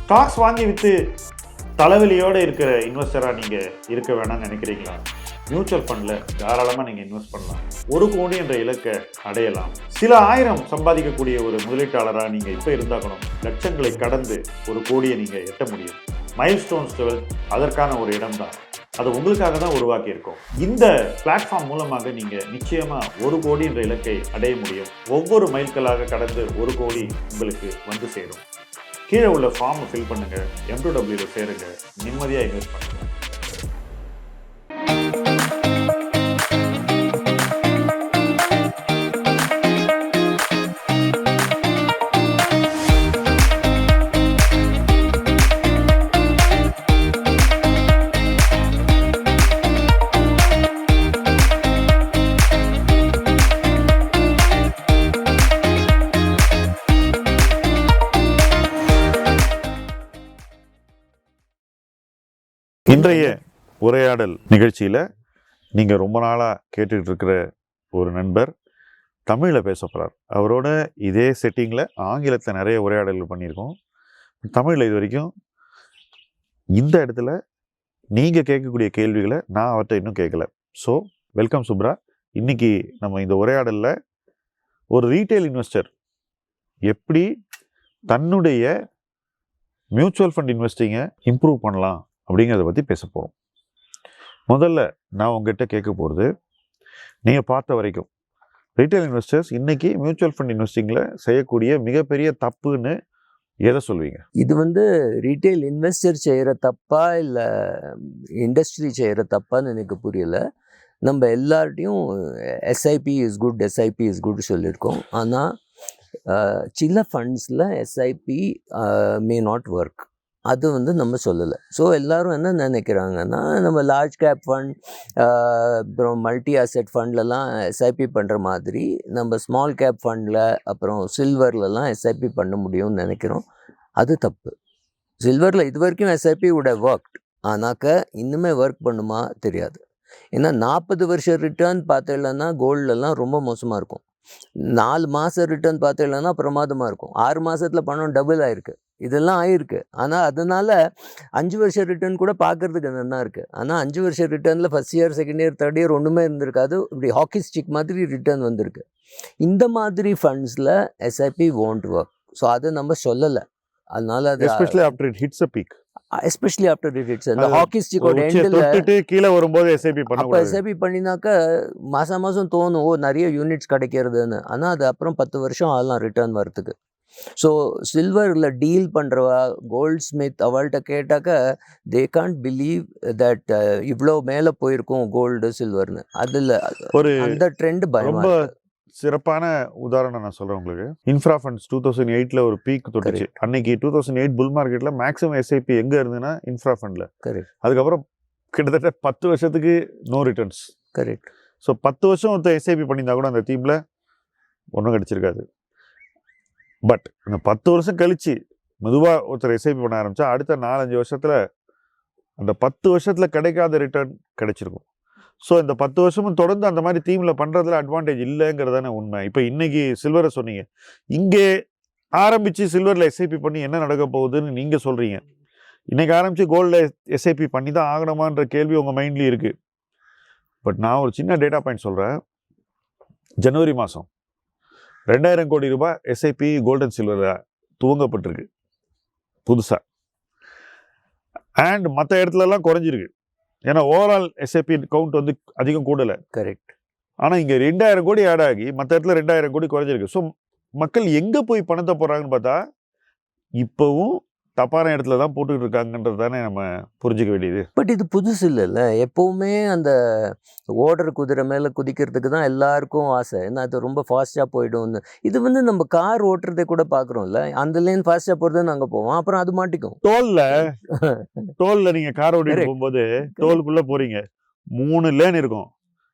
Stocks வாங்கி விற்று தலைவலியோடு இருக்கிற இன்வெஸ்டராக நீங்கள் இருக்க வேணாம்னு நினைக்கிறீங்களா? மியூச்சுவல் ஃபண்டில் தாராளமாக நீங்கள் இன்வெஸ்ட் பண்ணலாம். 1 கோடி என்ற இலக்கை அடையலாம். சில ஆயிரம் சம்பாதிக்கக்கூடிய ஒரு முதலீட்டாளராக நீங்கள் இப்போ இருந்தாக்கணும். லட்சங்களை கடந்து 1 கோடியை நீங்கள் எட்ட முடியும். மைல்ஸ்டோன்ஸ் 12 அதற்கான ஒரு இடம் தான். அது உங்களுக்காக தான் உருவாக்கி இருக்கோம். இந்த பிளாட்ஃபார்ம் மூலமாக நீங்கள் நிச்சயமாக 1 கோடி என்ற இலக்கை அடைய முடியும். ஒவ்வொரு மைல்களாக கடந்து 1 கோடி உங்களுக்கு வந்து சேரும். கீழே உள்ள ஃபார்மை ஃபில் பண்ணுங்க, M2W சேருங்க, நிம்மதியாக இன்வெஸ்ட் பண்ணுங்க. இன்றைய உரையாடல் நிகழ்ச்சியில் நீங்கள் ரொம்ப நாளாக கேட்டுக்கிட்டு இருக்கிற ஒரு நண்பர் தமிழில் பேச போகிறார். அவரோட இதே செட்டிங்கில் ஆங்கிலத்தில் நிறைய உரையாடல்கள் பண்ணியிருக்கோம். தமிழில் இது வரைக்கும் இந்த இடத்துல நீங்கள் கேட்கக்கூடிய கேள்விகளை நான் அவர்கிட்ட இன்னும் கேட்கல. So welcome Subra. இன்றைக்கி நம்ம இந்த உரையாடலில் ஒரு ரீட்டைல் இன்வெஸ்டர் எப்படி தன்னுடைய மியூச்சுவல் ஃபண்ட் இன்வெஸ்டிங்கை இம்ப்ரூவ் பண்ணலாம் அப்படிங்கிறத பற்றி பேச போகிறோம். முதல்ல நான் உங்ககிட்ட கேட்க போகிறது, நீங்கள் பார்த்த வரைக்கும் ரீட்டைல் இன்வெஸ்டர்ஸ் இன்றைக்கி மியூச்சுவல் ஃபண்ட் இன்வெஸ்டிங்கில் செய்யக்கூடிய மிகப்பெரிய தப்புன்னு எதை சொல்வீங்க? இது ரீட்டைல் இன்வெஸ்டர் செய்கிற தப்பா இல்லை இண்டஸ்ட்ரி செய்கிற தப்பான்னு எனக்கு புரியலை. நம்ம எல்லார்ட்டையும் எஸ்ஐபி இஸ் குட் சொல்லியிருக்கோம். ஆனால் சில ஃபண்ட்ஸில் எஸ்ஐபி மே நாட் ஒர்க். அது நம்ம சொல்லலை. ஸோ எல்லோரும் என்ன நினைக்கிறாங்கன்னா, நம்ம லார்ஜ் கேப் ஃபண்ட் அப்புறம் மல்டி அசெட் ஃபண்ட்லலாம் எஸ்ஐபி பண்ணுற மாதிரி நம்ம ஸ்மால் கேப் ஃபண்டில் அப்புறம் சில்வர்லலாம் எஸ்ஐபி பண்ண முடியும்னு நினைக்கிறோம். அது தப்பு. சில்வரில் இது வரைக்கும் எஸ்ஐபி would have worked. ஆனாக்க இன்னுமே ஒர்க் பண்ணுமா தெரியாது. ஏன்னா 40 வருஷம் ரிட்டர்ன் பார்த்தேன்னா கோல்டெல்லாம் ரொம்ப மோசமாக இருக்கும். 4 மாதம் ரிட்டர்ன் பார்த்தேன்னா பிரமாதமாக இருக்கும். 6 மாதத்தில் பணம் டபுள் ஆகிருக்கு. இதெல்லாம் ஆகிருக்கு. ஆனால் அதனால் 5 வருஷம் ரிட்டர்ன் கூட பார்க்குறதுக்கு நல்லா இருக்குது. ஆனால் 5 வருஷம் ரிட்டர்னில் first year, second year, third year ஒன்றுமே இருந்திருக்காது. இப்படி ஹாக்கி ஸ்டிக் மாதிரி ரிட்டர்ன் வந்திருக்கு. இந்த மாதிரி ஃபண்ட்ஸில் எஸ்ஐபி won't work. ஸோ அதை நம்ம சொல்லலை. அதனால அது especially after it hits a peak. Especially after it hits அந்த ஹாக்கி ஸ்டிக்கோட எண்டில் கீழே வரும்போது எஸ்ஐபி அப்போ எஸ்ஐபி பண்ணினாக்க மாதம் தோணும் நிறைய யூனிட்ஸ் கிடைக்கிறதுன்னு. ஆனால் அது அப்புறம் 10 வருஷம் ஆகலாம் ரிட்டர்ன் வரத்துக்கு. ஸோ சில்வரில் டீல் பண்ணுறவா கோல்ட் ஸ்மித் அவள்கிட்ட கேட்டாக்க தே கான்ட் பிலீவ் தட் இவ்வளோ மேலே போயிருக்கும் கோல்டு சில்வர்னு. அதில் ஒரு அந்த ட்ரெண்ட் ரொம்ப சிறப்பான உதாரணம் நான் சொல்கிறேன் உங்களுக்கு. இன்ஃப்ரா ஃபண்ட்ஸ் 2008 ஒரு பீக் தொட்டுச்சு. அன்னைக்கு 2008 புல் மார்க்கெட்டில் மேக்ஸிமம் எஸ்ஐபி எங்கே இருந்ததுன்னா இன்ஃப்ரா ஃபண்டில். கரெக்ட். அதுக்கப்புறம் கிட்டத்தட்ட 10 வருஷத்துக்கு நோ ரிட்டர்ன்ஸ். கரெக்ட். ஸோ 10 வருஷம் ஒருத்தர் எஸ்ஐபி பண்ணியிருந்தா கூட அந்த தீமில் ஒன்றும் கிடச்சிருக்காது. பட் இந்த 10 வருஷம் கழித்து மெதுவாக ஒருத்தர் எஸ்ஐபி பண்ண ஆரம்பித்தா அடுத்த 4-5 வருஷத்தில் அந்த 10 வருஷத்தில் கிடைக்காத ரிட்டர்ன் கிடைச்சிருக்கும். ஸோ இந்த 10 வருஷமும் தொடர்ந்து அந்த மாதிரி தீமில் பண்ணுறதுல அட்வான்டேஜ் இல்லைங்கிறதான உண்மை. இப்போ இன்றைக்கி சில்வரை சொன்னீங்க, இங்கே ஆரம்பித்து சில்வரில் எஸ்ஐபி பண்ணி என்ன நடக்க போகுதுன்னு நீங்கள் சொல்கிறீங்க. இன்றைக்கி ஆரம்பித்து கோல்டில் எஸ்ஐபி பண்ணி தான் ஆகணுமான்ற கேள்வி உங்கள் மைண்ட்லேயும் இருக்குது. பட் நான் ஒரு சின்ன டேட்டா பாயிண்ட் சொல்கிறேன். ஜனவரி மாதம் 2000 கோடி ரூபாய் எஸ்ஐபி கோல்ட் அண்ட் சில்வரில் துவங்கப்பட்டிருக்கு புதுசாக. அண்ட் மற்ற இடத்துலலாம் குறைஞ்சிருக்கு. ஏன்னா ஓவரால் எஸ்ஐபி கவுண்ட் அதிகம் கூடலை. கரெக்ட். ஆனால் இங்கே 2000 கோடி ஆட் ஆகி மற்ற இடத்துல 2000 கோடி குறைஞ்சிருக்கு. ஸோ மக்கள் எங்கே போய் பணத்தை போடுறாங்கன்னு பார்த்தா இப்போவும் தப்பான இடத்துல தான் போட்டுக்கிட்டு இருக்காங்கன்றது தானே நம்ம புரிஞ்சிக்க வேண்டியது. பட் இது புதுசு இல்லைல்ல. எப்போவுமே அந்த ஓடுற குதிரை மேலே குதிக்கிறதுக்கு தான் எல்லாருக்கும் ஆசை. ஏன்னா அது ரொம்ப ஃபாஸ்ட்டாக போய்டும்னு. இது நம்ம கார் ஓட்டுறதை கூட பார்க்குறோம்ல. அந்த லேன் ஃபாஸ்ட்டாக போகிறது நாங்கள் போவோம், அப்புறம் அது மாட்டிக்கும். டோலில் நீங்கள் கார் ஓட்டிட்டு போகும்போது டோலுக்குள்ளே போகிறீங்க, 3 லேன் இருக்கும்.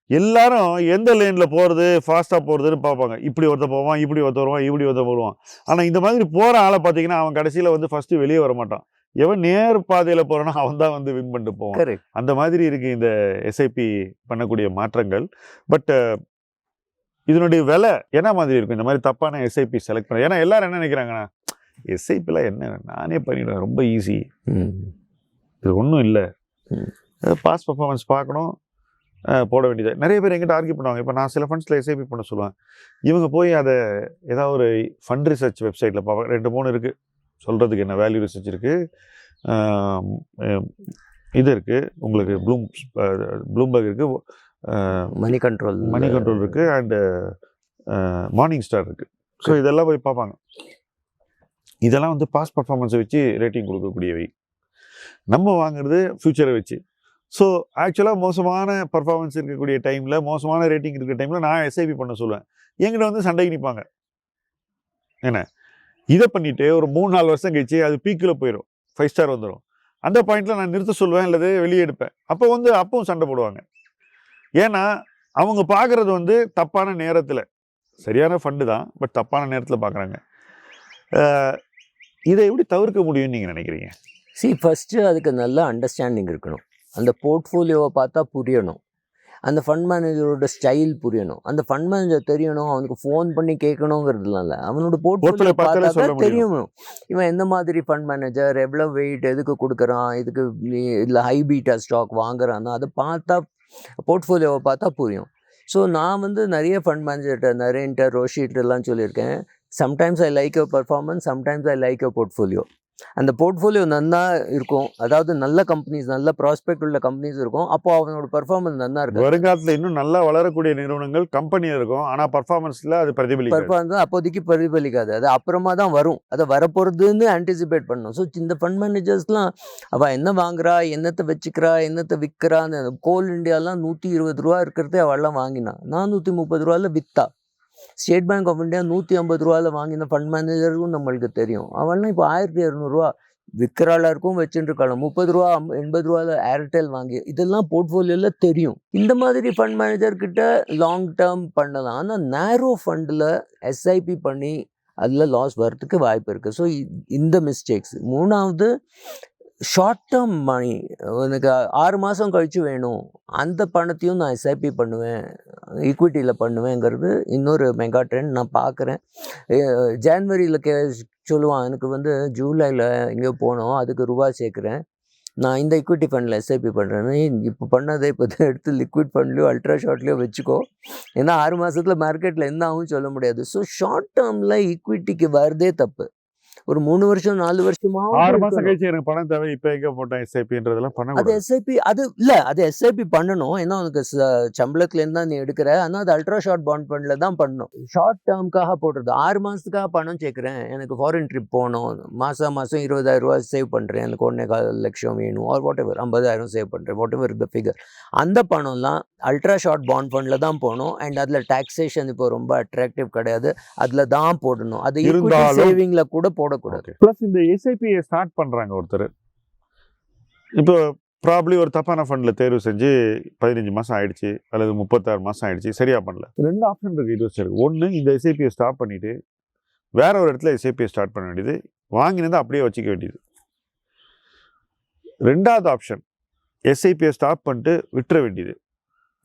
எல்லாரும் எந்த லேனில் போகிறது ஃபாஸ்ட்டாக போகிறதுன்னு பார்ப்பாங்க. இப்படி ஒருத்தர் போவான், இப்படி ஒருத்தர் வருவான், இப்படி ஒருத்தர் போடுவான். ஆனால் இந்த மாதிரி போகிற ஆளை பார்த்தீங்கன்னா அவன் கடைசியில் ஃபஸ்ட்டு வெளியே வர மாட்டான். எவன் நேர் பாதையில் போகிறானோ அவன் தான் வின் பண்ணிட்டு போவான். அந்த மாதிரி இருக்குது இந்த எஸ்ஐபி பண்ணக்கூடிய மாற்றங்கள். பட் இதனுடைய விலை என்ன மாதிரி இருக்கும் இந்த மாதிரி தப்பான எஸ்ஐபி செலக்ட் பண்ண? ஏன்னா எல்லாரும் என்ன நினைக்கிறாங்கன்னா, எஸ்ஐபிலாம் என்ன நானே பண்ணிவிடுவேன், ரொம்ப ஈஸி, ம். இது ஒன்றும் இல்லை, ம். பாஸ் பர்ஃபார்மன்ஸ் பார்க்கணும், போட வேண்டியது. நிறைய பேர் எங்கிட்ட ஆர்கியூ பண்ணுவாங்க. இப்போ நான் சில ஃபண்ட்ஸில் எஸ்ஐபி பண்ண சொல்லுவேன், இவங்க போய் அதை ஏதாவது ஒரு ஃபண்ட் ரிசர்ச் வெப்சைட்டில் பார்ப்பாங்க. 2-3 இருக்குது சொல்கிறதுக்கு, என்ன வேல்யூ ரிசர்ச் இருக்குது, இது இருக்குது உங்களுக்கு ப்ளூம்பர்க் இருக்குது, மணி கண்ட்ரோல் இருக்குது, அண்டு மார்னிங் ஸ்டார் இருக்குது. ஸோ இதெல்லாம் போய் பார்ப்பாங்க. இதெல்லாம் வந்து பாஸ் பர்ஃபார்மன்ஸை வச்சு ரேட்டிங் கொடுக்கக்கூடியவை. நம்ம வாங்குறது ஃப்யூச்சரை வச்சு. ஸோ ஆக்சுவலாக மோசமான பர்ஃபார்மன்ஸ் இருக்கக்கூடிய டைமில், மோசமான ரேட்டிங் இருக்கிற டைமில் நான் எஸ்ஐபி பண்ண சொல்லுவேன். என்கிட்ட வந்து சண்டைக்கு நிற்பாங்க. என்ன இதை பண்ணிவிட்டு ஒரு 3-4 வருஷம் கழிச்சு அது பீக்கில் போயிடும், 5 ஸ்டார் வந்துடும். அந்த பாயிண்டில் நான் நிறுத்த சொல்லுவேன், அல்லது வெளியே எடுப்பேன். அப்பவும் சண்டை போடுவாங்க. ஏன்னா அவங்க பார்க்குறது வந்து தப்பான நேரத்தில், சரியான ஃபண்டு தான், பட் தப்பான நேரத்தில் பார்க்குறாங்க. இதை எப்படி தவிர்க்க முடியும்னு நீங்கள் நினைக்கிறீங்க? ஃபஸ்ட்டு அதுக்கு நல்ல அண்டர்ஸ்டாண்டிங் இருக்கணும். அந்த போர்ட்ஃபோலியோவை பார்த்தா புரியணும், அந்த ஃபண்ட் மேனேஜரோட ஸ்டைல் புரியணும், அந்த ஃபண்ட் மேனேஜர் தெரியணும், அவனுக்கு ஃபோன் பண்ணி கேட்கணுங்கிறதுலாம் இல்லை, அவனோட போர்ட்ஃபோலியோ பார்த்தா தெரியும் இவன் எந்த மாதிரி ஃபண்ட் மேனேஜர், எவ்வளோ வெயிட், எதுக்கு கொடுக்குறான், இதுக்கு இல்லை ஹை பீட்டா ஸ்டாக் வாங்குறான்னா அதை பார்த்தா, போர்ட்ஃபோலியோவை பார்த்தா புரியும். ஸோ நான் வந்து நிறைய ஃபண்ட் மேனேஜர்கிட்ட, நரேன்ட்ட, ரோஷிட்டெல்லாம் சொல்லியிருக்கேன், sometimes I like your performance, sometimes I like your portfolio. அந்த போர்ட்ஃபோலியோ நல்லா இருக்கும், அதாவது நல்ல கம்பெனிஸ், நல்ல ப்ராஸ்பெக்ட் உள்ள கம்பெனிஸ் இருக்கும், அப்போது அவனோட பர்ஃபார்மன்ஸ் நல்லா இருக்கும். வருங்காலத்தில் இன்னும் நல்லா வளரக்கூடிய நிறுவனங்கள் கம்பெனி இருக்கும், ஆனால் பர்ஃபார்மன்ஸில் அது பர்ஃபார்மன்ஸ் அப்போதைக்கு பிரதிபலிக்காது, அது அப்புறமா தான் வரும், அதை வரப்போகிறதுன்னு ஆன்டிசிபேட் பண்ணணும். ஸோ இந்த ஃபண்ட் மேனேஜர்ஸ்லாம் அவள் என்ன வாங்குறா, என்னத்தை வச்சுக்கிறா, என்னத்தை விற்கிறான்னு, கோல் இண்டியாலாம் 120 ரூபா இருக்கிறதே அவள்லாம் வாங்கினா 430 ரூபாயில் விற்றா. ஸ்டேட் பேங்க் ஆஃப் இந்தியா 150 ரூபாயில் வாங்கின ஃபண்ட் மேனேஜருக்கும் நம்மளுக்கு தெரியும். அவள்லாம் இப்போ 1200 ரூபா விற்கிறாளாருக்கும் வச்சுருக்காள், 30 ரூபா 80 ரூபாயில் ஏர்டெல் வாங்கி, இதெல்லாம் போர்ட்ஃபோலியோவில் தெரியும். இந்த மாதிரி ஃபண்ட் மேனேஜர்கிட்ட லாங் டேர்ம் பண்ணலாம். ஆனால் நேரோ ஃபண்டில் எஸ்ஐபி பண்ணி அதில் லாஸ் வர்றதுக்கு வாய்ப்பு இருக்குது. ஸோ இந்த மிஸ்டேக்ஸ். 3வது ஷார்ட் டேர்ம் மணி, எனக்கு 6 மாதம் கழித்து வேணும், அந்த பணத்தையும் நான் எஸ்ஐபி பண்ணுவேன், ஈக்விட்டியில் பண்ணுவேங்கிறது இன்னொரு மெகா ட்ரெண்ட் நான் பார்க்குறேன். ஜான்வரியில் சொல்லுவான், எனக்கு வந்து ஜூலையில் எங்கேயோ போனோம், அதுக்கு ரூபா சேர்க்குறேன், நான் இந்த ஈக்விட்டி ஃபண்டில் எஸ்ஐபி பண்ணுறேன்னு. இப்போ பண்ணதை இப்போ எடுத்து லிக்விட் ஃபண்ட்லேயோ அல்ட்ரா ஷார்ட்லேயோ வச்சுக்கோ, ஏன்னா 6 மாதத்தில் மார்க்கெட்டில் என்ன ஆகும் சொல்ல முடியாது. ஸோ ஷார்ட் டேர்மில் ஈக்விட்டிக்கு வரதே தப்பு. ஒரு 3 வருஷம் 4 வருஷமாக 6 மாதம் கழிச்சு எனக்கு பணம் தேவை, இப்போ எங்கே போட்டேன் எஸ்ஐபின்றதெல்லாம் பண்ண அது எஸ்ஐபி, அது இல்லை, அது எஸ்ஐபி பண்ணணும், ஏன்னா உனக்கு சம்பளத்துலேருந்து தான் நீ எடுக்கிற, ஆனால் அது அல்ட்ரா ஷார்ட் பாண்ட் ஃபண்டில் தான் பண்ணணும். ஷார்ட் டேர்முக்காக போடுறது, 6 மாதத்துக்காக பணம் சேர்க்குறேன், எனக்கு ஃபாரின் ட்ரிப் போகணும், மாதம் 20,000 ரூபா சேவ் பண்ணுறேன், எனக்கு 1.25 லட்சம் வேணும், ஆர் வாட் எவர் 50,000 சேவ் பண்ணுறேன், வாட் எவர் த ஃபிகர், அந்த பணம்லாம் அல்ட்ரா ஷார்ட் பாண்ட் ஃபண்டில் தான் போகணும். அண்ட் அதில் டாக்ஸேஷன் இப்போ ரொம்ப அட்ராக்டிவ் கிடையாது, அதில் தான் போடணும், அது சேவிங்கில் கூட போடக்கூடாது. ப்ளஸ் இந்த எஸ்ஐபியை ஸ்டார்ட் பண்ணுறாங்க ஒருத்தர், இப்போ ப்ராப்ளி ஒரு தப்பான ஃபண்டில் தேர்வு செஞ்சு 15 மாதம் ஆயிடுச்சு அல்லது 36 மாதம் ஆயிடுச்சு, சரியாக பண்ணல. 2 ஆப்ஷன் இருக்குது இன்வெஸ்டருக்கு. ஒன்று, இந்த எஸ்ஐபியை ஸ்டாப் பண்ணிவிட்டு வேற ஒரு இடத்துல எஸ்ஐபியை ஸ்டார்ட் பண்ண வேண்டியது, வாங்கினதை அப்படியே வச்சுக்க வேண்டியது. 2வது ஆப்ஷன், எஸ்ஐபியை ஸ்டாப் பண்ணிட்டு விட்டுற வேண்டியது.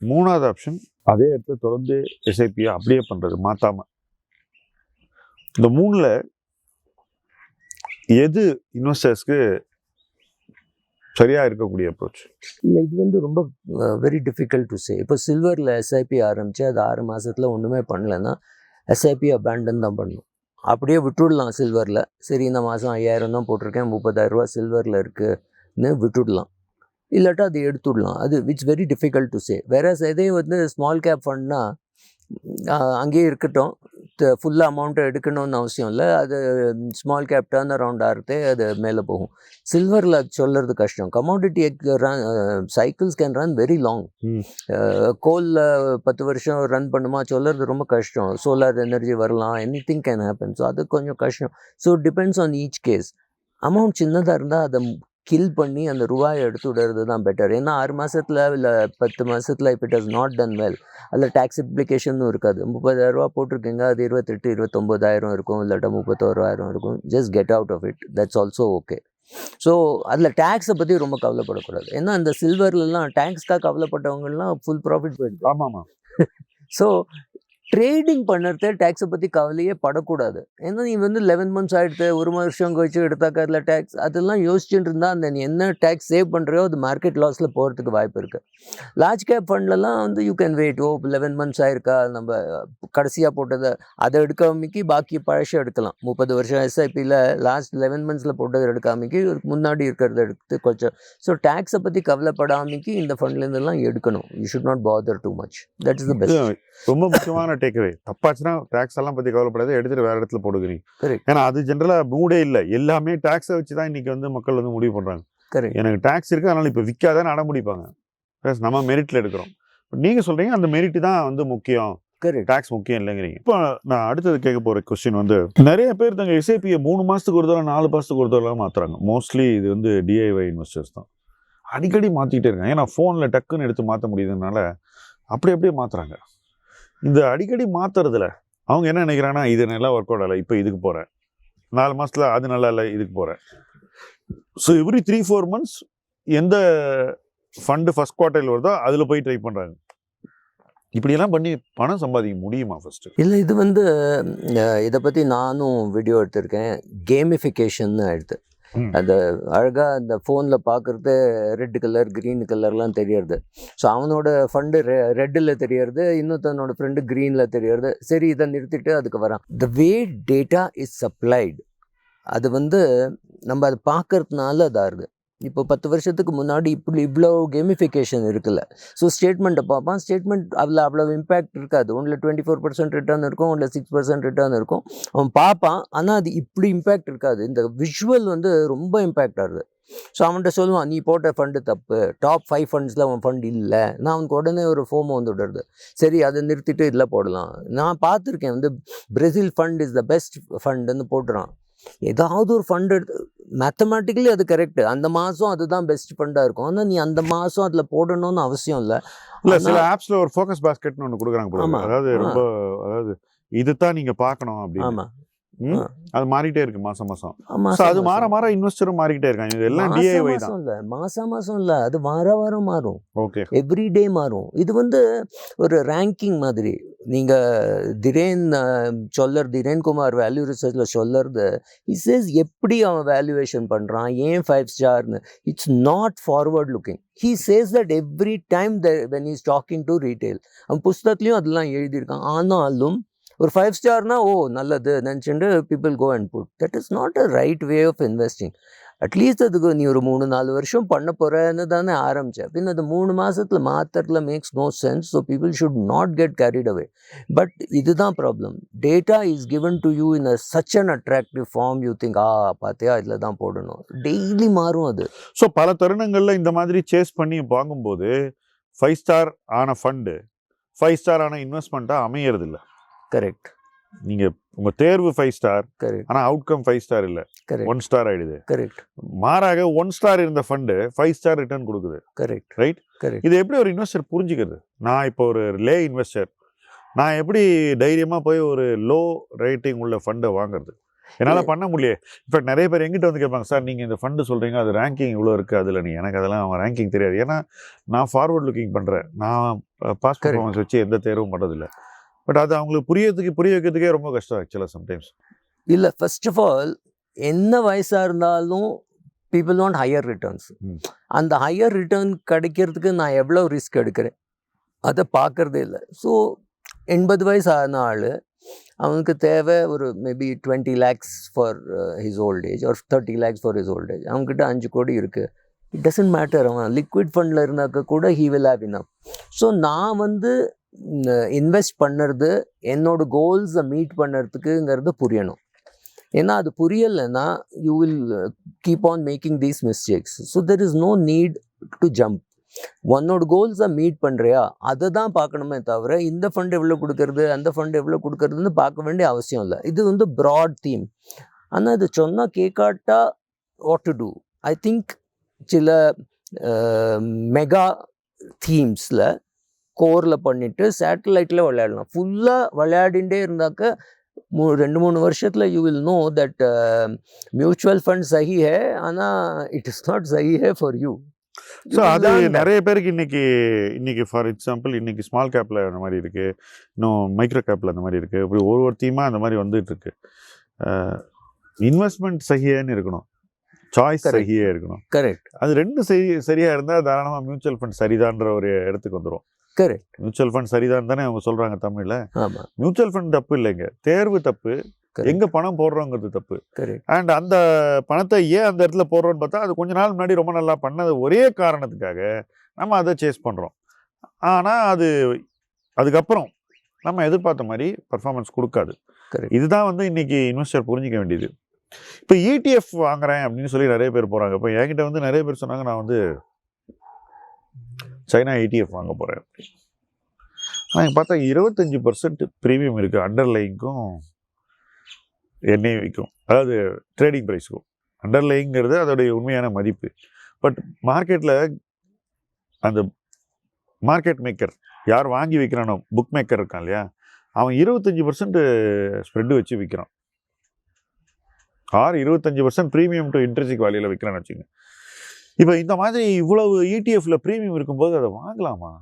3வது ஆப்ஷன், அதே இடத்துல தொடர்ந்து எஸ்ஐபியை அப்படியே பண்ணுறது, மாற்றாமல். இந்த 3ல் எது இன்வெஸ்டர்ஸ்க்கு சரியாக இருக்கக்கூடிய அப்ரோச்? இல்லை, இது வந்து ரொம்ப வெரி டிஃபிகல்ட் டு சே. இப்போ சில்வரில் எஸ்ஐபி ஆரம்பித்து அது 6 மாதத்தில் ஒன்றுமே பண்ணலைன்னா எஸ்ஐபி அபேண்டன் தான் பண்ணணும், அப்படியே விட்டுடலாம் சில்வரில். சரி, இந்த மாதம் 5000 தான் போட்டிருக்கேன், 30,000 ரூபா சில்வரில் இருக்குன்னு விட்டுடலாம், இல்லாட்டா அது எடுத்துடலாம். அது விட்ஸ் வெரி டிஃபிகல்ட் டு சே. வேற எதே வந்து ஸ்மால் கேப் ஃபண்ட்னா அங்கேயே இருக்கட்டும், ஃபுல்லாக அமௌண்ட்டை எடுக்கணும்னு அவசியம் இல்லை, அது ஸ்மால் கேப் டர்ன் அரவுண்ட் ஆகிறதே அது மேலே போகும். சில்வரில் சொல்கிறது கஷ்டம். Commodity cycles can run very long. கோலில் 10 வருஷம் ரன் பண்ணுமா சொல்கிறது ரொம்ப கஷ்டம். சோலார் எனர்ஜி வரலாம், anything can happen. So அது கொஞ்சம் கஷ்டம். So depends on each case. Amount சின்னதாக இருந்தால் அதை கில் பண்ணி அந்த ரூபாயை எடுத்து விடுறது தான் பெட்டர். ஏன்னா 6 மாதத்தில் இல்லை 10 மாதத்தில் இப்போ it has not done well, அதில் டேக்ஸ் அப்ளிகேஷனும் இருக்காது. 30,000 ரூபா போட்டிருக்கீங்க, அது 28-29,000 இருக்கும், இல்லாட்டா 31,000 இருக்கும். Just get out of it, that's also okay. So அதில் டேக்ஸை பற்றி ரொம்ப கவலைப்படக்கூடாது. ஏன்னா இந்த சில்வர்லாம் டேக்ஸ்க்காக கவலைப்பட்டவங்கலாம் ஃபுல் ப்ராஃபிட் போயிடுது. ஆமாம். ஸோ ட்ரேடிங் பண்ணுறத டேக்ஸை பற்றி கவலையே படக்கூடாது. ஏன்னா நீ வந்து 11 மந்த்ஸ் ஆகிடுது, ஒரு வருஷம் கழிச்சு எடுத்தாக்கா அதில் டேக்ஸ் அதெல்லாம் யோசிச்சுட்டு இருந்தால் அந்த நீ என்ன டேக்ஸ் சேவ் பண்ணுறியோ அது மார்க்கெட் லாஸில் போகிறதுக்கு வாய்ப்பு இருக்குது. லார்ஜ் கேப் ஃபண்ட்லலாம் வந்து யூ கேன் வெயிட். 11 மந்த்ஸ் ஆயிருக்கா, நம்ம கடைசியாக போட்டதை அதை எடுக்காமைக்கு பாக்கி பழசம் எடுக்கலாம். 30 வருஷம் எஸ்ஐபியில் லாஸ்ட் 11 மந்த்ஸில் போட்டதை எடுக்காமைக்கு முன்னாடி இருக்கிறத எடுத்து கொஞ்சம். ஸோ டேக்ஸை பற்றி கவலைப்படாமைக்கு இந்த ஃபண்ட்லேருந்துலாம் எடுக்கணும். You should not bother too much. That is the best. ரொம்ப முக்கியமான டேக்அவே. தப்பாச்சுன்னா டேக்ஸ் எல்லாம் பற்றி கவலைப்படாது, எடுத்துட்டு வேற இடத்துல போடுகிறீங்க. கரெக்ட். ஏன்னா அது ஜென்ரலாக மூடே இல்லை. எல்லாமே டேக்ஸை வச்சு தான் இன்னைக்கு வந்து மக்கள் வந்து முடிவு பண்ணுறாங்க. கரெக்ட். எனக்கு டேக்ஸ் இருக்குது அதனால இப்போ விற்காதான்னு அடம்பிடிப்பாங்க. ப்ளஸ் நம்ம மெரிட்டில் எடுக்கிறோம். நீங்கள் சொல்கிறீங்க அந்த மெரிட் தான் வந்து முக்கியம், கரெக்ட். டேக்ஸ் முக்கியம் இல்லைங்கிறீங்க. இப்போ நான் அடுத்தது கேட்க போகிற கொஸ்டின் வந்து, நிறைய பேர் தங்க எஸ்ஐபியை 3 மாதத்துக்கு ஒரு தடவை 4 மாதத்துக்கு ஒரு தடவை மாற்றுறாங்க. மோஸ்ட்லி இது வந்து டிஐஒய் இன்வெஸ்டர்ஸ் தான் அடிக்கடி மாற்றிக்கிட்டே இருக்காங்க. ஏன்னா ஃபோனில் டக்குன்னு எடுத்து மாற்ற முடியுதுனால அப்படியே மாற்றுறாங்க. இந்த அடிக்கடி மாற்றுறதுல அவங்க என்ன நினைக்கிறாங்கன்னா, இது நல்லா ஒர்க் அவுட் ஆகலை, இப்போ இதுக்கு போகிறேன், 4 மாதத்தில் அது நல்லா இல்லை, இதுக்கு போகிறேன். ஸோ எவ்ரி 3-4 months எந்த ஃபண்டு ஃபர்ஸ்ட் குவார்டைல் வருதோ அதில் போய் ட்ரை பண்ணுறாங்க. இப்படியெல்லாம் பண்ணி பணம் சம்பாதிக்க முடியுமா ஃபஸ்ட்டு? இல்லை, இது வந்து இதை பற்றி நானும் வீடியோ எடுத்திருக்கேன். கேமிஃபிகேஷன் ஆயிடுது. அந்த அழகாக அந்த ஃபோனில் பார்க்குறது ரெட் கலர் க்ரீன் கலர்லாம் தெரியறது. ஸோ அவனோட ஃபண்டு ரெட்டில் தெரியறது, இன்னொருத்தனோட ஃப்ரெண்டு க்ரீனில் தெரியறது. சரி, இதை நிறுத்திட்டு அதுக்கு வரான். த வே டேட்டா இஸ் சப்ளைடு, அது வந்து நம்ம அதை பார்க்கறதுனால அதாகுது. இப்போ 10 வருஷத்துக்கு முன்னாடி இவ்வளோ கேமிஃபிகேஷன் இருக்குல்ல. ஸோ ஸ்டேட்மெண்ட்டை பார்ப்பான், ஸ்டேட்மெண்ட் அதில் அவ்வளோ இம்பேக்ட் இருக்காது. ஒன்றில் 24% ரிட்டர்ன் இருக்கும், ஒன்றில் 6% ரிட்டர்ன் இருக்கும். அவன் பார்ப்பான், ஆனால் அது இப்படி இம்பேக்ட் இருக்காது. இந்த விஷுவல் வந்து ரொம்ப இம்பேக்ட் ஆகுது. ஸோ அவன்கிட்ட சொல்லுவான், நீ போட்ட ஃபண்டு தப்பு, டாப் 5 ஃபண்ட்ஸில் அவன் ஃபண்ட் இல்லை. நான் அவனுக்கு உடனே ஒரு ஃபோமோ வந்து விடுறது. சரி, அதை நிறுத்திட்டு இதில் போடலாம். நான் பார்த்துருக்கேன் வந்து Brazil fund is the best ஃபண்டுன்னு போட்டுறான். ஏதாவது ஒரு ஃபண்ட் எடுத்து மேத்தமேட்டிக்கலி அது கரெக்டு, அந்த மாதம் அதுதான் பெஸ்ட் ஃபண்டாக இருக்கும். ஆனால் நீ அந்த மாதம் அதில் போடணும்னு அவசியம் இல்லை. இல்லை, சில ஆப்ஸில் ஒரு ஃபோக்கஸ் பாஸ்கெட்னு ஒன்று கொடுக்குறாங்க. அதாவது ரொம்ப அதாவது இதுதான் நீங்கள் பார்க்கணும் அப்படின்னு. ஆமாம், அது மாறிட்டே இருக்கு மாசம். அது மாற இன்வெஸ்டரும் மாறிக்கிட்டே இருக்காங்க. இது எல்லாம் டிஐஒய் தான். இல்லை, மாதம் இல்லை, அது வாரம் மாறும். ஓகே, எவ்ரி டே மாறும். இது வந்து ஒரு ரேங்கிங் மாதிரி. நீங்கள் திரேன் குமார் வேல்யூ ரிசர்ச்சில் சொல்லறது, இட் சேஸ் எப்படி அவன் வேல்யூவேஷன் பண்ணுறான், ஏன் 5 ஸ்டார்னு. It's not forward looking. He says that every time when is talking to retail. அவன் புஸ்தகத்துலேயும் அதெல்லாம் எழுதியிருக்கான். ஆனாலும் ஒரு 5 ஸ்டார்னா நல்லது நினச்சிட்டு people go and put. That is not a right way of investing. At least அதுக்கு நீ ஒரு 3-4 வருஷம் பண்ண போகிறேன்னு தானே ஆரம்பித்தேன். பின் அது 3 மாதத்தில் மாத்திரத்தில் makes no sense. So people should not get carried away. But இதுதான் problem. Data is given to you in such an attractive form. You think பார்த்தியா இதில் தான் போடணும். டெய்லி மாறும் அது. ஸோ பல தருணங்களில் இந்த மாதிரி சேஸ் பண்ணி வாங்கும்போது 5 ஸ்டார் ஆன ஃபண்டு 5 ஸ்டார் ஆன இன்வெஸ்ட்மெண்ட்டாக அமையறது இல்லை. கரெக்ட். நீங்கள் உங்கள் தேர்வு 5 ஸ்டார், கரெக்ட், ஆனால் அவுட்கம் 5 ஸ்டார் இல்லை, கரெக்ட், 1 ஸ்டார் ஆகிடுது. கரெக்ட். மாறாக 1 ஸ்டார் இருந்த ஃபண்டு 5 ஸ்டார் ரிட்டர்ன் கொடுக்குது. Correct, right. கரெக்ட். இது எப்படி ஒரு இன்வெஸ்டர் புரிஞ்சுக்கிறது? நான் இப்போ ஒரு லே இன்வெஸ்டர், நான் எப்படி தைரியமாக போய் ஒரு லோ ரேட்டிங் உள்ள ஃபண்டை வாங்குறது? என்னால் பண்ண முடியல. இப்போ நிறைய பேர் எங்கிட்ட வந்து கேட்பாங்க, சார் நீங்கள் இந்த ஃபண்டு சொல்கிறீங்க, அது ரேங்கிங் இவ்வளோ இருக்குது, அதில் நீ எனக்கு அதெல்லாம் ரேங்கிங் தெரியாது. ஏன்னா நான் ஃபார்வர்ட் லுக்கிங் பண்ணுறேன், நான் பாஸ்ட் பர்ஃபார்மன்ஸ் வச்சு எந்த தேர்வும் பண்ணுறதில்லை. பட் அது அவங்களுக்கு புரிய வைக்கிறதுக்கே ரொம்ப கஷ்டம் ஆக்சுவலாக சம்டைம்ஸ். இல்லை, ஃபர்ஸ்ட் ஆஃப் ஆல் என்ன வயசாக இருந்தாலும் பீப்புள் வாண்ட் ஹையர் ரிட்டர்ன்ஸ். அந்த ஹையர் ரிட்டர்ன் கிடைக்கிறதுக்கு நான் எவ்வளோ ரிஸ்க் எடுக்கிறேன் அதை பார்க்குறதே இல்லை. ஸோ 80 வயசு ஆன ஆள், அவனுக்கு தேவை ஒரு maybe 20 lakhs for his old age ஒரு 30 lakhs for his old age. அவங்ககிட்ட 5 கோடி இருக்குது. It doesn't matter. அவன் லிக்விட் ஃபண்டில் இருந்தாக்க கூட he will have enough. So நான் வந்து இன்வெஸ்ட் பண்ணுறது என்னோட கோல்ஸை மீட் பண்ணுறதுக்குங்கிறது புரியணும். ஏன்னா அது புரியலைன்னா you will keep on making these mistakes. So there is no need to jump. உன்னோட கோல்ஸை மீட் பண்ணுறியா அதை தான் பார்க்கணுமே தவிர இந்த ஃபண்ட் எவ்வளோ கொடுக்கறது அந்த ஃபண்ட் எவ்வளோ கொடுக்கறதுன்னு பார்க்க வேண்டிய அவசியம் இல்லை. இது வந்து ப்ராட் தீம். ஆனால் இது சொன்னால் கேட்காட்டா what to do. I think சில மெகா தீம்ஸில் கோரில் பண்ணிவிட்டு சேட்டலைட்டில் விளையாடலாம். ஃபுல்லாக விளையாடிகிட்டே இருந்தாக்க 2-3 வருஷத்தில் you will know that mutual fund சஹி ஹே, ஆனால் இட் இஸ் நாட் சஹி ஹே ஃபார் யூ. ஸோ அது நிறைய பேருக்கு இன்னைக்கு ஃபார் எக்ஸாம்பிள் இன்னைக்கு ஸ்மால் கேப்பில் அந்த மாதிரி இருக்குது, இன்னும் மைக்ரோ கேப்பில் அந்த மாதிரி இருக்குது. இப்படி ஒரு டீமாக அந்த மாதிரி வந்துட்டு இருக்கு. இன்வெஸ்ட்மெண்ட் சகியன்னு இருக்கணும், சாய்ஸ் சகியே இருக்கணும். கரெக்ட். அது ரெண்டும் சரியாக இருந்தால் தாராளமாக மியூச்சுவல் ஃபண்ட் சரிதான்ற ஒரு இடத்துக்கு வந்துடும். கரெக்ட். மியூச்சுவல் ஃபண்ட் சரிதான் தானே அவங்க சொல்கிறாங்க தமிழில். ஆமாம். மியூச்சுவல் ஃபண்ட் தப்பு இல்லைங்க, தேர்வு தப்பு, எங்கே பணம் போடுறோங்கிறது தப்பு. அண்ட் அந்த பணத்தை ஏன் அந்த இடத்துல போடுறோன்னு பார்த்தா அது கொஞ்ச நாள் முன்னாடி ரொம்ப நல்லா பண்ணது ஒரே காரணத்துக்காக நம்ம அதை சேஸ் பண்ணுறோம். ஆனால் அதுக்கப்புறம் நம்ம எதிர்பார்த்த மாதிரி பர்ஃபார்மன்ஸ் கொடுக்காது. இதுதான் வந்து இன்னைக்கு இன்வெஸ்டர் புரிஞ்சிக்க வேண்டியது. இப்போ ETF வாங்குறேன் அப்படின்னு சொல்லி நிறைய பேர் போகிறாங்க. இப்போ என்கிட்ட வந்து நிறைய பேர் சொன்னாங்க, நான் வந்து சைனா ETF வாங்க போகிறேன். ஆனால் பார்த்தா 25% ப்ரீமியம் இருக்குது அண்டர்லைங்க்கும் NAV-க்கும், அதாவது ட்ரேடிங் ப்ரைஸுக்கும். அண்டர்லைங்கிறது அதோடைய உண்மையான மதிப்பு. பட் மார்க்கெட்டில் அந்த மார்க்கெட் மேக்கர் யார் வாங்கி விற்கிறானோ, புக் மேக்கர் இருக்கான் இல்லையா, அவன் 25% ஸ்ப்ரெட்டு வச்சு விற்கிறான். 25% ப்ரீமியம் டு இன்ட்ரெஸ்டிக் வேல்யூவில் விற்கிறான்னு வச்சுங்க. இப்போ இந்த மாதிரி இவ்வளவு ETF-ல ப்ரீமியம் இருக்கும்போது அதை வாங்கலாமா?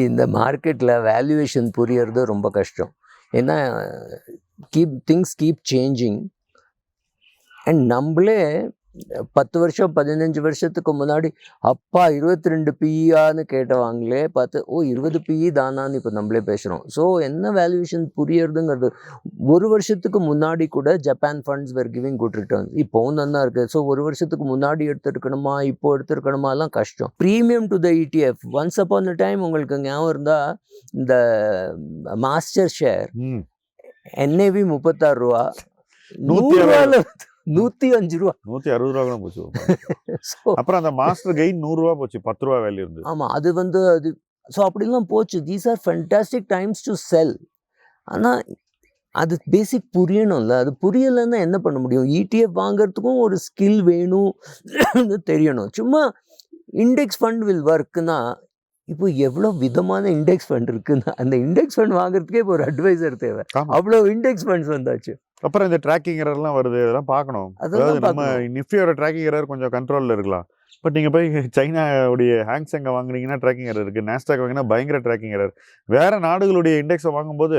இந்த மார்க்கெட்டில் வேல்யூவேஷன் புரியறது ரொம்ப கஷ்டம். ஏன்னா திங்ஸ் கீப் சேஞ்சிங். அண்ட் நம்மளே 10 வருஷம் 15 வருஷத்துக்கு முன்னாடி அப்பா 22 PE-ஆன்னு கேட்டவாங்களே பார்த்து 20 PE தானான்னு இப்போ நம்மளே பேசுகிறோம். ஸோ என்ன வேல்யூவேஷன் புரியறதுங்கிறது. ஒரு வருஷத்துக்கு முன்னாடி கூட ஜப்பான் ஃபண்ட்ஸ் வேர் கிவிங் குட் ரிட்டர்ன்ஸ். இப்போவும் நல்லா இருக்குது. ஸோ ஒரு வருஷத்துக்கு முன்னாடி எடுத்துருக்கணுமா இப்போ எடுத்துருக்கணுமாலாம் கஷ்டம். Premium to the ETF once upon a time உங்களுக்கு ஞாபகம் இருந்தால் இந்த மாஸ்டர் ஷேர் NAV 36 ரூபா, 100 ரூபாயில் 105 ரூபா, 160 ரூபா கூட போச்சு. அப்புறம் அந்த மாஸ்டர் கெயின் 100 ரூபா போச்சு, 10 ரூபா வேல்யூ இருந்து. ஆமாம், அது ஸோ அப்படிலாம் போச்சு. These are fantastic times to sell. ஆனால் அது பேசிக் புரியணும்ல. அது புரியலைன்னா என்ன பண்ண முடியும்? ETF வாங்கிறதுக்கும் ஒரு ஸ்கில் வேணும் தெரியணும். சும்மா இண்டெக்ஸ் ஃபண்ட் வில் ஒர்க்குன்னா இப்போ எவ்வளோ விதமான இண்டெக்ஸ் ஃபண்ட் இருக்குன்னா அந்த இண்டெக்ஸ் ஃபண்ட் வாங்குறதுக்கே இப்போ ஒரு அட்வைசர் தேவை. அவ்வளோ இண்டெக்ஸ் ஃபண்ட்ஸ் வந்தாச்சு. அப்புறம் இந்த ட்ராக்கிங் எரர்லாம் வருது, அதெல்லாம் பார்க்கணும். அதாவது நம்ம நிஃப்டியோட ட்ராக்கிங் எரர் கொஞ்சம் கண்ட்ரோலில் இருக்கலாம். பட் நீங்கள் போய் சைனாவுடைய ஹேங்ஸெங்கை வாங்குனீங்கன்னா ட்ராக்கிங் எரர் இருக்குது, நாஸ்டாக் வாங்கினா பயங்கர ட்ராக்கிங் எரர். வேறு நாடுகளுடைய இண்டெக்ஸை வாங்கும்போது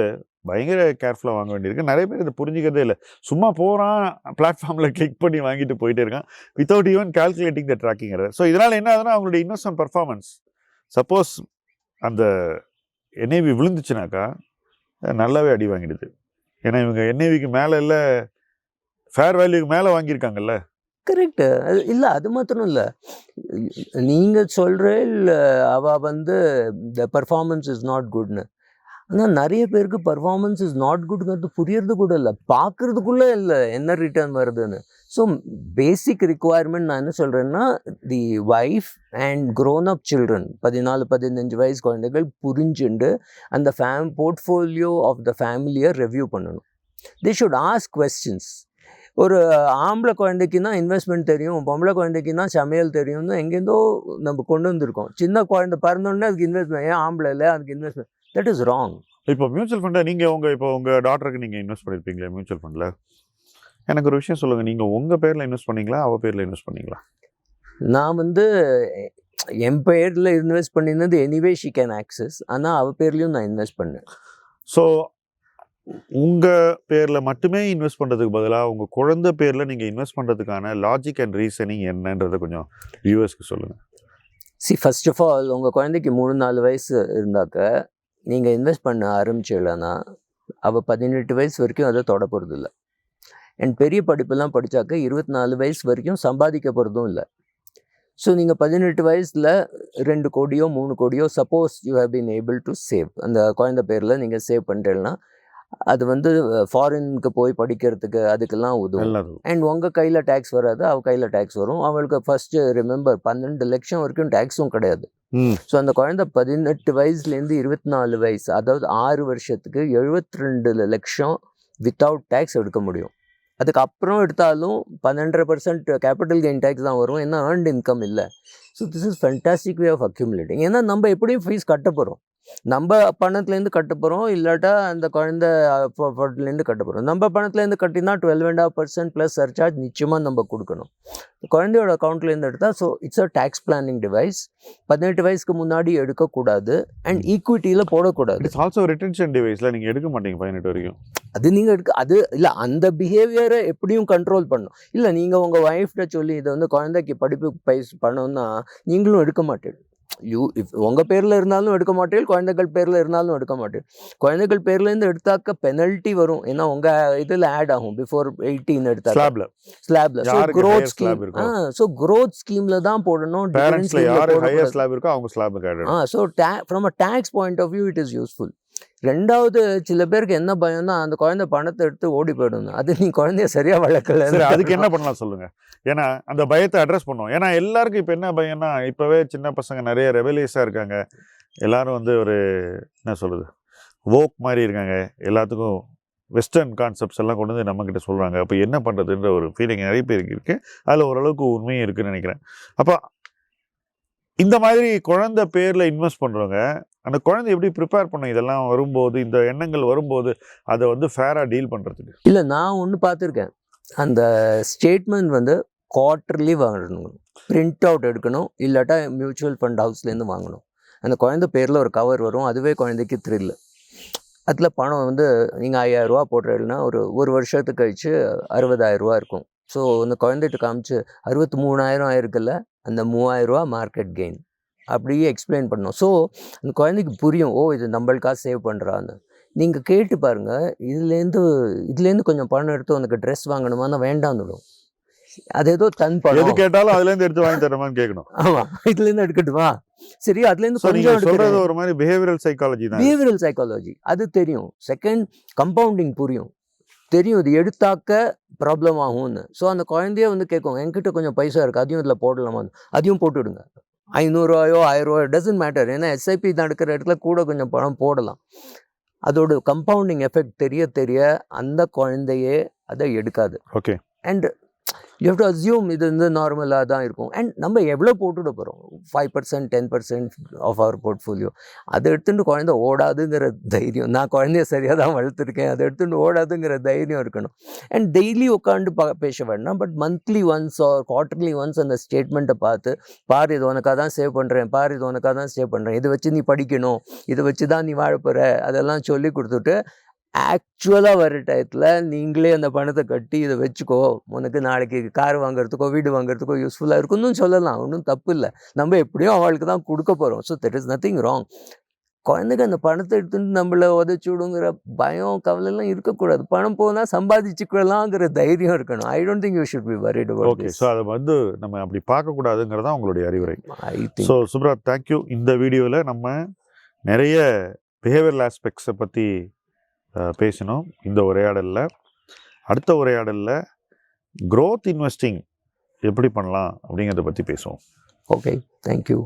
பயங்கர கேர்ஃபுல்லாக வாங்க வேண்டியிருக்கு. நிறைய பேர் இதை புரிஞ்சிக்கிறதே இல்லை. சும்மா போகிறான், பிளாட்ஃபார்மில் கிளிக் பண்ணி வாங்கிட்டு போயிட்டே இருக்கான் வித்தவுட் ஈவன் கால்குலேட்டிங் த ட்ராக்கிங் எரர். ஸோ இதனால் என்ன ஆகுதுன்னா அவங்களுடைய இன்வெஸ்ட்மெண்ட் பர்ஃபார்மன்ஸ் சப்போஸ் அந்த NAV விழுந்துச்சுனாக்கா நல்லாவே அடி வாங்கிடுது. ஏன்னா இவங்க NAV-க்கு மேலே இல்லை, ஃபேர் வேல்யூக்கு மேலே வாங்கியிருக்காங்கல்ல. கரெக்டு. அது இல்லை, அது மாத்திரம் இல்லை. நீங்கள் சொல்கிற அவள் வந்து த பர்ஃபார்மன்ஸ் இஸ் நாட் குட்னு. ஆனால் நிறைய பேருக்கு பர்ஃபார்மன்ஸ் இஸ் நாட் குட்ங்கிறது புரியறது கூட இல்லை, பார்க்குறதுக்குள்ளே இல்லை என்ன ரிட்டர்ன் வருதுன்னு. ஸோ பேசிக் ரிக்குவயர்மெண்ட் நான் என்ன சொல்கிறேன்னா, the wife and grown up children 14-15 வயசு குழந்தைகள் புரிஞ்சுண்டு அந்த போர்ட்ஃபோலியோ ஆஃப் த ஃபேமிலியை ரிவ்யூ பண்ணணும். They should ask questions. ஒரு ஆம்பளை குழந்தைக்குன்னா இன்வெஸ்ட்மெண்ட் தெரியும், பொம்பளை குழந்தைக்குன்னா சமையல் தெரியும்னு எங்கேருந்தோ நம்ம கொண்டு வந்திருக்கோம். சின்ன குழந்தை பிறந்தோடனே அதுக்கு இன்வெஸ்ட்மெண்ட், ஏன் ஆம்பளை இல்லை அதுக்கு இன்வெஸ்ட்மெண்ட், தட் இஸ் ராங். இப்போ மியூச்சுவல் ஃபண்டை நீங்கள் உங்கள் டாக்டருக்கு நீங்கள் இன்வெஸ்ட் பண்ணியிருப்பீங்களா மியூச்சுவல் ஃபண்டில்? எனக்கு ஒரு விஷயம் சொல்லுங்கள், நீங்கள் உங்கள் பேரில் இன்வெஸ்ட் பண்ணீங்களா அவள் பேரில் இன்வெஸ்ட் பண்ணீங்களா? நான் வந்து என் பேரில் இன்வெஸ்ட் பண்ணியிருந்தது எனிவே ஷி கேன் ஆக்சஸ். ஆனால் அவள் பேர்லேயும் நான் இன்வெஸ்ட் பண்ணேன். ஸோ உங்கள் பேரில் மட்டுமே இன்வெஸ்ட் பண்ணுறதுக்கு பதிலாக உங்கள் குழந்தை பேரில் நீங்கள் இன்வெஸ்ட் பண்ணுறதுக்கான லாஜிக் அண்ட் ரீசனிங் என்னன்றதை கொஞ்சம் வியூவர்ஸ்க்கு சொல்லுங்கள். ஃபர்ஸ்ட் ஆஃப் ஆல் உங்கள் குழந்தைக்கு 3-4 வயசு இருந்தாக்க நீங்கள் இன்வெஸ்ட் பண்ண ஆரம்பிச்சிடலன்னா அவள் 18 வயசு வரைக்கும் அதை தொட போகிறது இல்லை. அண்ட் பெரிய படிப்பெல்லாம் படித்தாக்க 24 வயசு வரைக்கும் சம்பாதிக்க போகிறதும் இல்லை. ஸோ நீங்கள் 18 வயசில் 2 கோடியோ 3 கோடியோ suppose you have been able to save, அந்த குழந்தை பேரில் நீங்கள் சேவ் பண்ணுறீங்கன்னா அது வந்து ஃபாரினுக்கு போய் படிக்கிறதுக்கு அதுக்கெல்லாம் உதவும். அண்ட் உங்கள் கையில் டேக்ஸ் வராது, அவள் கையில் டேக்ஸ் வரும். அவளுக்கு ஃபஸ்ட்டு ரிமெம்பர் 12 லட்சம் வரைக்கும் டேக்ஸும் கிடையாது. ஸோ அந்த குழந்தை 18 வயசுலேருந்து 24 வயசு, அதாவது 6 வருஷத்துக்கு 72 லட்சம் வித்தவுட் டேக்ஸ் எடுக்க முடியும். அதுக்கப்புறம் எடுத்தாலும் 12% கேபிட்டல் கெயின் டேக்ஸ் தான் வரும், ஏன்னா ஏர்ன்ட் இன்கம் இல்லை. So this is fantastic way of accumulating. ஏன்னா நம்ம எப்படியும் ஃபீஸ் கட்ட போகிறோம். நம்ம பணத்துலேருந்து கட்ட போகிறோம், இல்லாட்டா அந்த குழந்தை பணத்துலேருந்து கட்ட போகிறோம். நம்ம பணத்துலேருந்து கட்டினா 12.5% ப்ளஸ் சர்சார்ஜ் நிச்சயமாக நம்ம கொடுக்கணும். குழந்தையோட அக்கௌண்ட்லேருந்து எடுத்தால் so it's a tax planning device. 18 வயசுக்கு முன்னாடி எடுக்கக்கூடாது அண்ட் ஈக்விட்டியில் போடக்கூடாது. இட்ஸ் ஆல்சோ ரிட்டன்ஷன் டிவைஸில் நீங்கள் எடுக்க மாட்டீங்க 18 வரைக்கும். அது நீங்கள் அது இல்லை, அந்த பிஹேவியரை எப்படியும் கண்ட்ரோல் பண்ணணும். இல்லை நீங்கள் உங்கள் ஒய்ஃப்கிட்ட சொல்லி இதை வந்து குழந்தைக்கு படிப்பு பண்ணணும்னா நீங்களும் எடுக்க மாட்டேன். உங்கள் பேரில் இருந்தாலும் எடுக்க மாட்டேன், குழந்தைகள் பேரில் இருந்தாலும் எடுக்க மாட்டேன். குழந்தைகள் பேர்லேருந்து எடுத்தாக்க பெனல்ட்டி வரும். ஏன்னா உங்கள் இதில் ஆட் ஆகும் பிஃபோர் 18 எடுத்தாக்க ஸ்லாப்ல. So growth scheme so growth ஸ்கீமில் தான் போடணும். So from a tax point of view it is useful. ரெண்டாவது சில பேருக்கு என்ன பயம்னா அந்த குழந்தை பணத்தை எடுத்து ஓடி போயிடும். அது நீ குழந்தைய சரியா வளர்க்கல. அதுக்கு என்ன பண்ணலாம் சொல்லுங்க. ஏன்னா அந்த பயத்தை அட்ரஸ் பண்ணுவோம். ஏன்னா எல்லாருக்கும் இப்போ என்ன பயம்னா, இப்போவே சின்ன பசங்க நிறைய ரெபலியஸாக இருக்காங்க. எல்லாரும் வந்து ஒரு என்ன சொல்கிறது வோக் மாதிரி இருக்காங்க. எல்லாத்துக்கும் வெஸ்டர்ன் கான்செப்ட்ஸ் எல்லாம் கொண்டு வந்து நம்மக்கிட்ட சொல்கிறாங்க. அப்போ என்ன பண்ணுறதுன்ற ஒரு ஃபீலிங் நிறைய பேருக்கு இருக்குது. அதில் ஓரளவுக்கு உண்மையும் இருக்குதுன்னு நினைக்கிறேன். அப்போ இந்த மாதிரி குழந்தை பேரில் இன்வெஸ்ட் பண்ணுறவங்க அந்த குழந்தை எப்படி ப்ரிப்பேர் பண்ணும் இதெல்லாம் வரும்போது, இந்த எண்ணங்கள் வரும்போது அதை வந்து ஃபேராக டீல் பண்ணுறதுக்கு? இல்லை, நான் ஒன்று பார்த்துருக்கேன். அந்த ஸ்டேட்மெண்ட் வந்து குவார்ட்டர்லி வாங்கணும், பிரிண்ட் அவுட் எடுக்கணும், இல்லாட்டா மியூச்சுவல் ஃபண்ட் ஹவுஸ்லேருந்து வாங்கணும். அந்த குழந்தை பேரில் ஒரு கவர் வரும், அதுவே குழந்தைக்கு த்ரில்லு. அதில் பணம் வந்து நீங்கள் 5000 ரூபா போடுறீங்கன்னா ஒரு வருஷத்துக்கு கழிச்சு 60,000 ரூபா இருக்கும். ஸோ அந்த குழந்தைகிட்ட காமிச்சு 63,000 ஆயிருக்குல்ல, அந்த 3,000 ரூபா மார்க்கெட் கெயின் அப்படியே எக்ஸ்பிளைன் பண்ணணும். ஸோ அந்த குழந்தைக்கு புரியும், ஓ இது நம்மளுக்காக சேவ் பண்ணுறான்னு. நீங்கள் கேட்டு பாருங்கள், இதுலேருந்து கொஞ்சம் பணம் எடுத்து உனக்கு ட்ரெஸ் வாங்கணுமானா வேண்டாம்னு. அது ஏதோ தன் பணம், எது கேட்டாலும் அதுலேருந்து எடுத்து வாங்கி தரமான்னு கேட்கணும். ஆமாம், இதுலேருந்து எடுக்கட்டுமா, சரி அதுலேருந்து கொஞ்சம் சொல்கிறது ஒரு மாதிரி பிஹேவியரல் சைக்காலஜி தான். பிஹேவியரல் சைக்காலஜி அது தெரியும். செகண்ட் கம்பவுண்டிங் தெரியும், இது எடுத்தாக்க ப்ராப்ளம் ஆகும்னு. ஸோ அந்த குழந்தைய வந்து கேட்கும், என்கிட்ட கொஞ்சம் பைசா இருக்குது, அதையும் இதில் போடலாமான்னு. அதையும் போட்டுவிடுங்க. 500 ரூபாயோ 1000 ரூபாயோ டசன்ட் மேட்டர். ஏன்னா எஸ்ஐபி நடக்கிற இடத்துல கூட கொஞ்சம் பணம் போடலாம். அதோட கம்பவுண்டிங் எஃபெக்ட் தெரிய அந்த குழந்தையே அதை எடுக்காது. Okay. And you have to assume இது வந்து நார்மலாக தான் இருக்கும். அண்ட் நம்ம எவ்வளோ போட்டுவிட போகிறோம், 5% 10% ஆஃப் அவர் போர்ட்ஃபோலியோ. அதை எடுத்துகிட்டு குழந்தை ஓடாதுங்கிற தைரியம், நான் குழந்தைய சரியாக தான் வளர்த்துருக்கேன், அதை எடுத்துகிட்டு ஓடாதுங்கிற தைரியம் இருக்கணும். அண்ட் டெய்லி உட்காந்து பேச வேண்டாம், but monthly once or quarterly once அந்த ஸ்டேட்மெண்ட்டை பார்த்து, பாரு இது உனக்காக தான் சேவ் பண்ணுறேன், பாரு இது உனக்காக தான் சேவ் பண்ணுறேன், இதை வச்சு நீ படிக்கணும், இதை வச்சு தான் நீ வாழ போகிற, அதெல்லாம் சொல்லி கொடுத்துட்டு ஆக்சுவலாக வர டயத்தில் நீங்களே அந்த பணத்தை கட்டி இதை வச்சுக்கோ, உனக்கு நாளைக்கு கார் வாங்குறதுக்கோ வீடு வாங்குறதுக்கோ யூஸ்ஃபுல்லாக இருக்குன்னு சொல்லலாம். ஒன்றும் தப்பு இல்லை. நம்ம எப்படியும் அவளுக்கு தான் கொடுக்க போகிறோம். So there is nothing wrong. குழந்தைக்கு அந்த பணத்தை எடுத்துட்டு நம்மளை உதச்சி விடுங்கிற பயம் கவலைலாம் இருக்கக்கூடாது. பணம் போனால் சம்பாதிச்சுக்கலாங்கிற தைரியம் இருக்கணும். I don't think you should be worried about okay. So அதை வந்து நம்ம அப்படி பார்க்கக்கூடாதுங்கிறதா உங்களுடைய அறிவுரை. So Subrat, thank you. இந்த வீடியோவில் நம்ம நிறைய பிஹேவியரல் ஆஸ்பெக்ட்ஸை பற்றி பேசினோம் இந்த உரையாடலில். அடுத்த உரையாடலில் க்ரோத் இன்வெஸ்டிங் எப்படி பண்ணலாம் அப்படிங்கிறத பற்றி பேசுவோம். Okay, thank you.